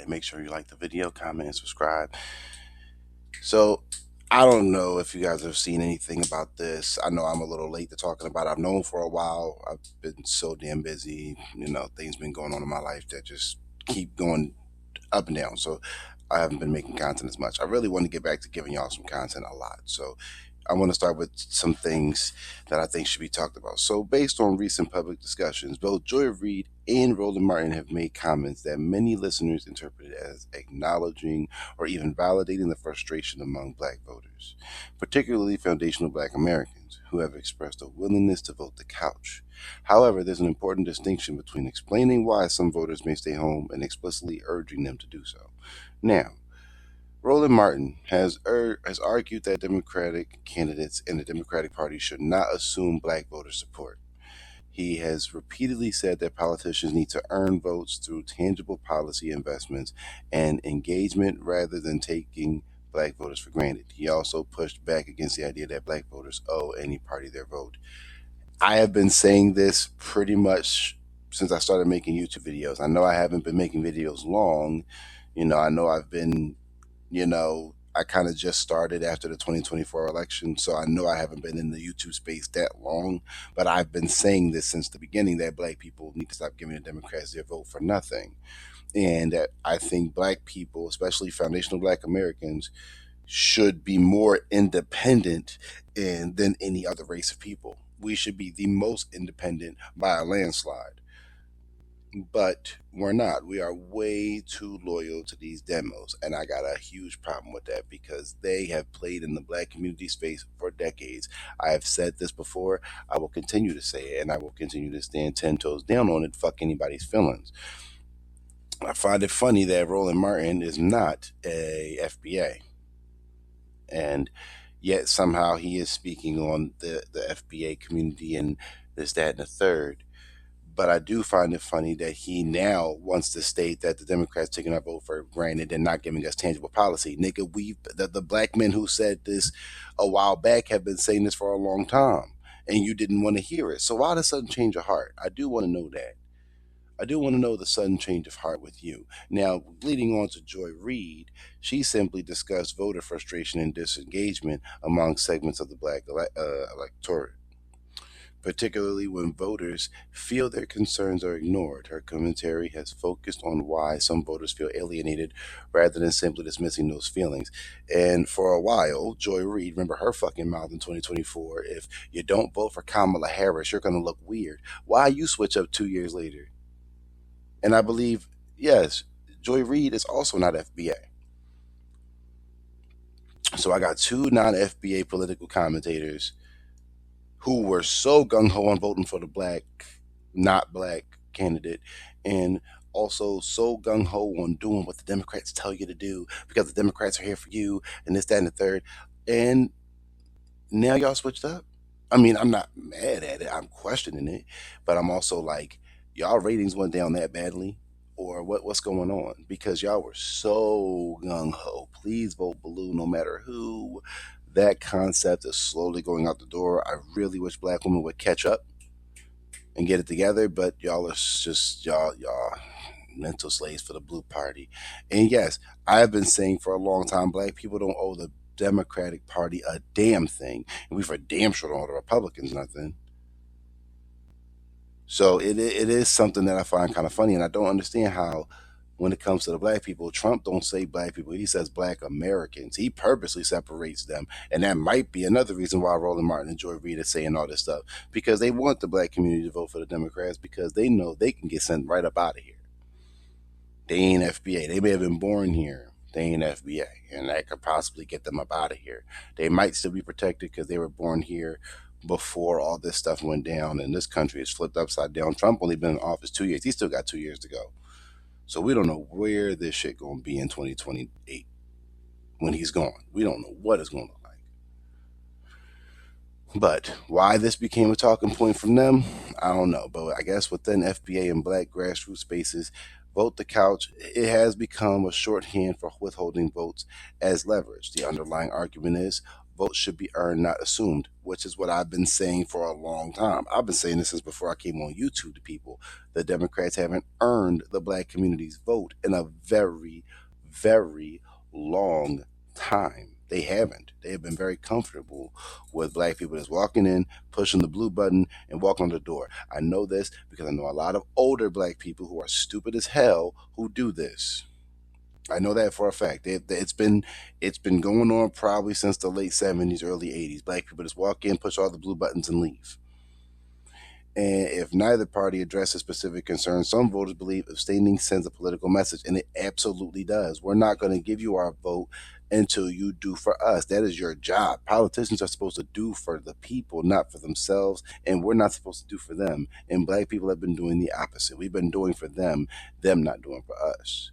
make sure you like the video, comment, and subscribe. So, I don't know if you guys have seen anything about this. I know I'm a little late to talking about it. I've known for a while. I've been so damn busy. Things been going on in my life that just keep going up and down. So, I haven't been making content as much. I really want to get back to giving y'all some content a lot. So, I want to start with some things that I think should be talked about. So, based on recent public discussions, both Joy Reid and Roland Martin have made comments that many listeners interpreted as acknowledging or even validating the frustration among black voters, particularly foundational black Americans who have expressed a willingness to vote the couch. However, there's an important distinction between explaining why some voters may stay home and explicitly urging them to do so. Now, Roland Martin has argued that Democratic candidates in the Democratic Party should not assume black voter support. He has repeatedly said that politicians need to earn votes through tangible policy investments and engagement rather than taking black voters for granted. He also pushed back against the idea that black voters owe any party their vote. I have been saying this pretty much since I started making YouTube videos. I know I haven't been making videos long. I know I've been I kind of just started after the 2024 election, so I know I haven't been in the YouTube space that long, but I've been saying this since the beginning that black people need to stop giving the Democrats their vote for nothing. And that I think black people, especially foundational black Americans, should be more independent than any other race of people. We should be the most independent by a landslide, but we're not. We are way too loyal to these demos, and I got a huge problem with that because they have played in the black community space for decades. I have said this before. I will continue to say it, and I will continue to stand 10 toes down on it. Fuck anybody's feelings. I find it funny that Roland Martin is not a FBA, and yet somehow he is speaking on the FBA community and this, that, and the third. But I do find it funny that he now wants to state that the Democrats taking our vote for granted and not giving us tangible policy. Nigga, the black men who said this a while back have been saying this for a long time, and you didn't want to hear it. So why the sudden change of heart? I do want to know that. I do want to know the sudden change of heart with you. Now, leading on to Joy Reid, she simply discussed voter frustration and disengagement among segments of the black electorate, particularly when voters feel their concerns are ignored. Her commentary has focused on why some voters feel alienated rather than simply dismissing those feelings. And for a while, Joy Reid, remember her fucking mouth in 2024, if you don't vote for Kamala Harris, you're going to look weird. Why you switch up 2 years later? And I believe, yes, Joy Reid is also not FBA. So I got two non FBA political commentators who were so gung ho on voting for the black, not black candidate, and also so gung ho on doing what the Democrats tell you to do because the Democrats are here for you and this, that, and the third. And now y'all switched up. I mean, I'm not mad at it. I'm questioning it, but I'm also like, y'all ratings went down that badly, or what's going on? Because y'all were so gung ho. Please vote blue, no matter who. That concept is slowly going out the door. I really wish black women would catch up and get it together, but y'all are just y'all mental slaves for the blue party. And yes, I have been saying for a long time, black people don't owe the Democratic Party a damn thing, and we for damn sure don't owe the Republicans nothing. So it is something that I find kind of funny, and I don't understand how, when it comes to the black people, Trump don't say black people; he says black Americans. He purposely separates them, and that might be another reason why Roland Martin and Joy Reid are saying all this stuff because they want the black community to vote for the Democrats because they know they can get sent right up out of here. They ain't FBA. They may have been born here. They ain't FBA, and that could possibly get them up out of here. They might still be protected because they were born here before all this stuff went down, and this country is flipped upside down. Trump only been in office 2 years. He still got 2 years to go. So we don't know where this shit gonna be in 2028 when he's gone. We don't know what it's gonna look like. But why this became a talking point from them, I don't know. But I guess within FBA and black grassroots spaces, vote the couch, it has become a shorthand for withholding votes as leverage. The underlying argument is votes should be earned, not assumed, which is what I've been saying for a long time. I've been saying this since before I came on YouTube to people. The Democrats haven't earned the black community's vote in a very, very long time. They haven't. They have been very comfortable with black people just walking in, pushing the blue button, and walking on the door. I know this because I know a lot of older black people who are stupid as hell who do this. I know that for a fact. It's been going on probably since the late '70s, early '80s. Black people just walk in, push all the blue buttons, and leave. And if neither party addresses specific concerns, some voters believe abstaining sends a political message, and it absolutely does. We're not going to give you our vote until you do for us. That is your job. Politicians are supposed to do for the people, not for themselves, and we're not supposed to do for them. And black people have been doing the opposite. We've been doing for them not doing for us.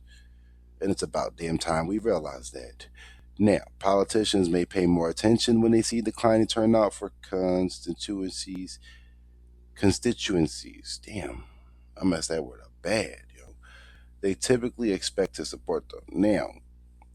And it's about damn time we realize that. Now, politicians may pay more attention when they see declining turnout for constituencies. Damn, I messed that word up bad, yo. They typically expect to support them. Now,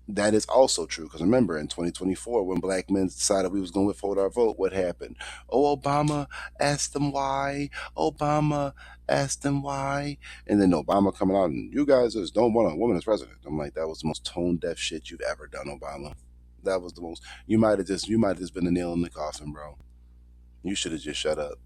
that is also true because remember in 2024 when black men decided we was going to withhold our vote, what happened? Oh, Obama asked them why. Obama asked them why. And then Obama coming out and you guys just don't want a woman as president. I'm like, that was the most tone deaf shit you've ever done, Obama. That was the most. You might have just been a nail in the coffin, bro. You should have just shut up.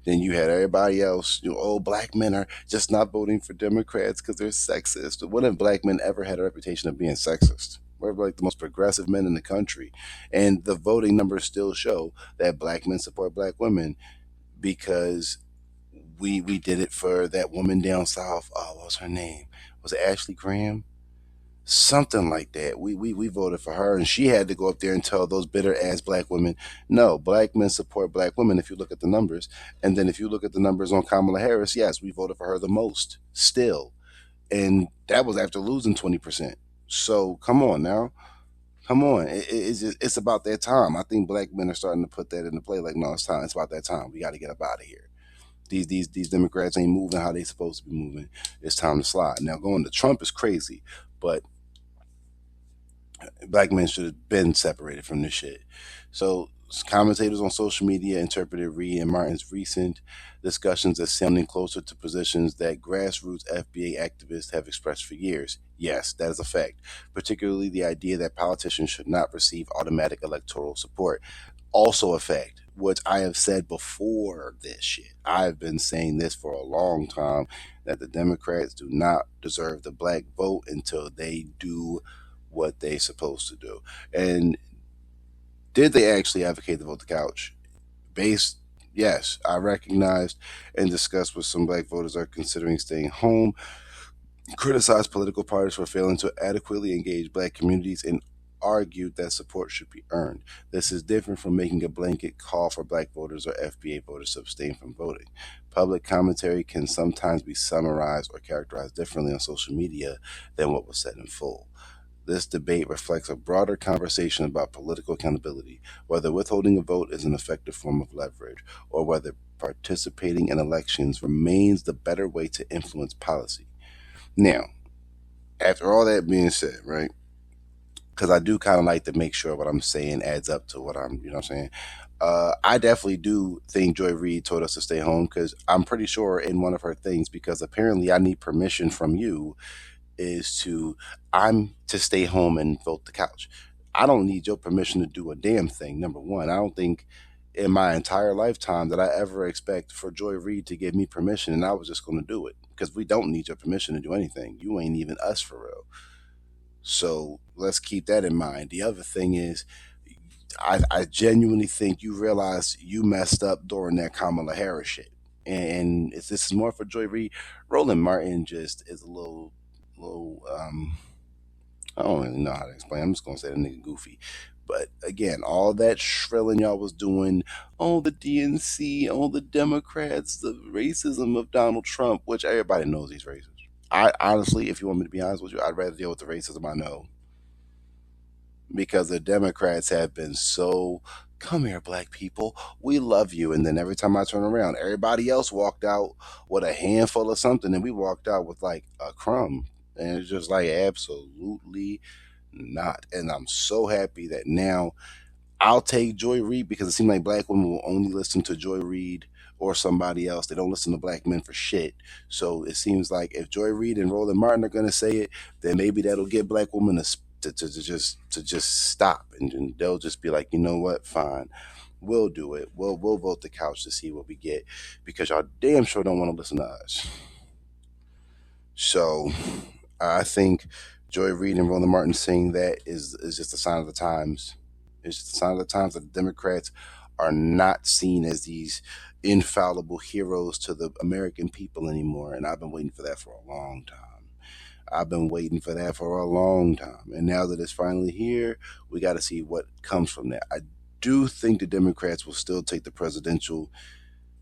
Then you had everybody else, oh, black men are just not voting for Democrats because they're sexist. When have black men ever had a reputation of being sexist? We're like the most progressive men in the country. And the voting numbers still show that black men support black women because we did it for that woman down south. Oh, what was her name? Was it Ashley Graham? Something like that. We voted for her, and she had to go up there and tell those bitter ass black women, no, black men support black women. If you look at the numbers, and then if you look at the numbers on Kamala Harris, yes, we voted for her the most still, and that was after losing 20%. So come on now, come on. It's about that time. I think black men are starting to put that into play. Like, no, it's time. It's about that time. We got to get up out of here. These Democrats ain't moving how they supposed to be moving. It's time to slide. Now going to Trump is crazy, but black men should have been separated from this shit. So commentators on social media interpreted Reid and Martin's recent discussions as sounding closer to positions that grassroots FBA activists have expressed for years. Yes, that is a fact. Particularly the idea that politicians should not receive automatic electoral support. Also a fact, which I have said before this shit. I've been saying this for a long time that the Democrats do not deserve the black vote until they do what they supposed to do. And did they actually advocate the vote the couch? Based, yes, I recognized and discussed with some black voters are considering staying home, criticized political parties for failing to adequately engage black communities, and argued that support should be earned. This is different from making a blanket call for black voters or FBA voters to abstain from voting. Public commentary can sometimes be summarized or characterized differently on social media than what was said in full. This debate reflects a broader conversation about political accountability, whether withholding a vote is an effective form of leverage, or whether participating in elections remains the better way to influence policy. Now, after all that being said, right? Because I do kind of like to make sure what I'm saying adds up to what I'm, what I'm saying. I definitely do think Joy Reid told us to stay home because I'm pretty sure in one of her things, because apparently I need permission from you is to I'm to stay home and vote the couch. I don't need your permission to do a damn thing. Number one, I don't think in my entire lifetime that I ever expect for Joy Reid to give me permission, and I was just going to do it because we don't need your permission to do anything. You ain't even us for real. So let's keep that in mind. The other thing is, I genuinely think you realize you messed up during that Kamala Harris shit, and this is more for Joy Reid. Roland Martin just is a little. I don't really know how to explain. I'm just gonna say the nigga goofy. But again, all that shrilling y'all was doing, all the DNC, all the Democrats, the racism of Donald Trump, which everybody knows he's racist. I honestly, if you want me to be honest with you, I'd rather deal with the racism I know because the Democrats have been so come here, black people, we love you. And then every time I turn around, everybody else walked out with a handful of something, and we walked out with like a crumb. And it's just like absolutely not. And I'm so happy that now I'll take Joy Reid because it seems like black women will only listen to Joy Reid or somebody else. They don't listen to black men for shit. So it seems like if Joy Reid and Roland Martin are going to say it, then maybe that'll get black women to just stop, and they'll just be like, you know what, fine, we'll do it. We'll vote the couch to see what we get because y'all damn sure don't want to listen to us. So I think Joy Reid and Roland Martin saying that is just a sign of the times. It's just a sign of the times that the Democrats are not seen as these infallible heroes to the American people anymore. And I've been waiting for that for a long time. I've been waiting for that for a long time. And now that it's finally here, we got to see what comes from that. I do think the Democrats will still take the presidential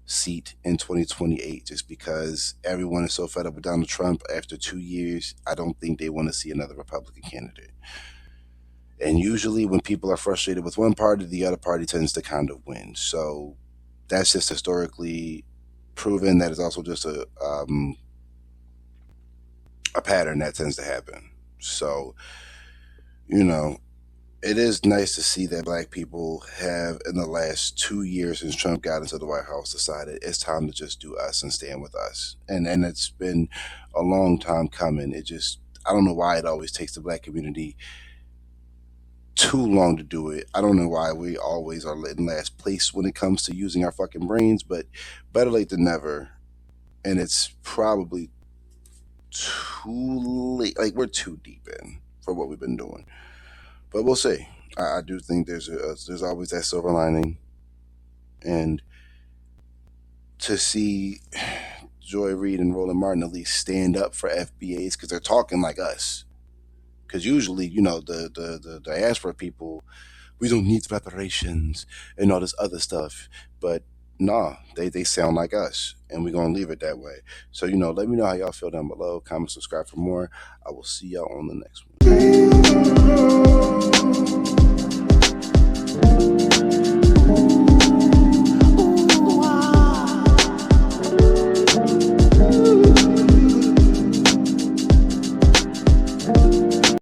seat in 2028 just because everyone is so fed up with Donald Trump after 2 years. I don't think they want to see another Republican candidate. And usually, when people are frustrated with one party, the other party tends to kind of win. So that's just historically proven. That is also just a pattern that tends to happen. So, you know, it is nice to see that black people have, in the last 2 years since Trump got into the White House, decided it's time to just do us and stand with us. And it's been a long time coming. It just, I don't know why it always takes the black community too long to do it. I don't know why we always are in last place when it comes to using our fucking brains, but better late than never. And it's probably too late. Like, we're too deep in for what we've been doing. But we'll see. I do think there's always that silver lining, and to see Joy Reid and Roland Martin at least stand up for FBAs because they're talking like us. Because usually, the diaspora people, we don't need reparations and all this other stuff, but nah, they sound like us, and we're gonna leave it that way. So let me know how y'all feel down below. Comment, subscribe for more. I will see y'all on the next one.